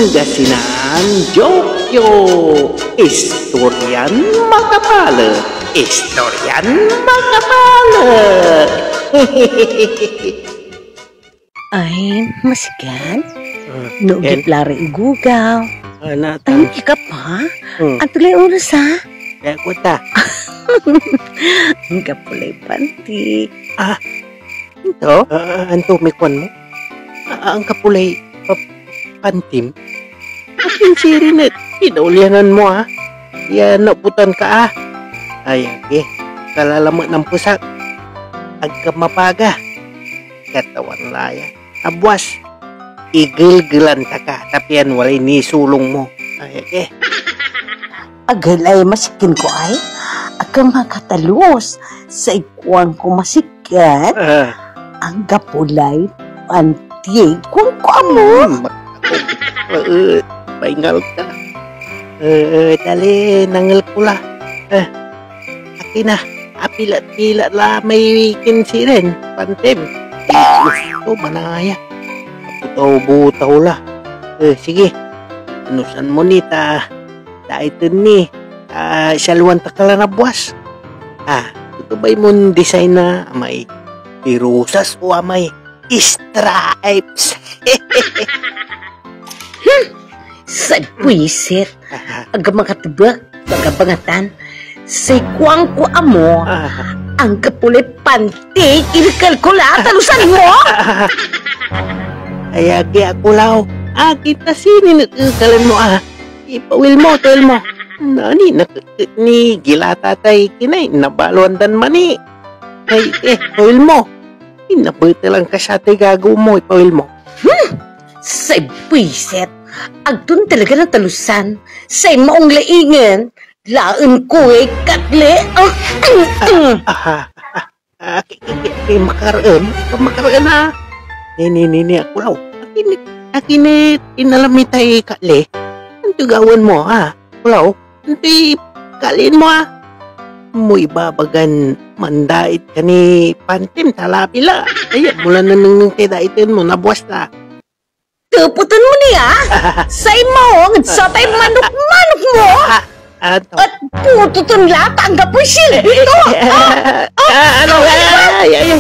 Pangasinan Jokyo. Istoryan makapala. Istoryan makapala. Ay, masigan. Nugit lari gugaw. Anak, Ay, ka pa? Ang tulay oras ha? kaya ko ta. Ang kapulay panti. Ito? Anto, may kwan mo? Ang kapulay pantim? Aking sirinit. Pinaulianan mo ha. Yan, naputan ka Ay, okay. Kalalamat ng pusak. Agkamapaga. Katawan laya. Abwas. Igil-gilan ta ka. Tapian walay ni sulong mo. Ay, okay. Agalay masikin ko ay. Aga makatalos. Sa ikuan ko masikan. Ang kapulay panti. Kung mo. Paingal ka. Dali, nangal pula. Akin na. Apilat-pilat la may kinsiren. Pantim. Gusto manaya. Butaw-butaw la. Sige. Anusan mo ni ta. Daitin ni. Saluan ta kala na buwas. Ito ba'y mong design na may tirusas o may stripes? Sa puisit. Aga makatubak. Bagabangatan. Sa ikuan ko amo. Ang kapulay panti. Ilikal ko la. Talusan mo. Ay, ako lao. Kita sini nagkakalan mo Ipawil mo, tuwil mo. Nani, ni gila tatay kinay. Nabaluan mani. Ay, tuwil mo. Inabuti lang ka siya gago mo. Ipawil mo. Sa puisit. Agdun talaga na talusan. Sa maong laingan. Laan ko katle. Makaraan na. Ni, ako lao. Akin inalamit tayo katle. Ang tugawan mo Kulaw. Hindi kalin mo Muy babagan mandait ka ni pantim talapila. Ay, mula na nang kidaitin mo, nabuwas na. Kaputan mo niya. Say mo, sa tayo manok-manok mo. At puto tun lata ang gapusin. Ito. Ano? Ay.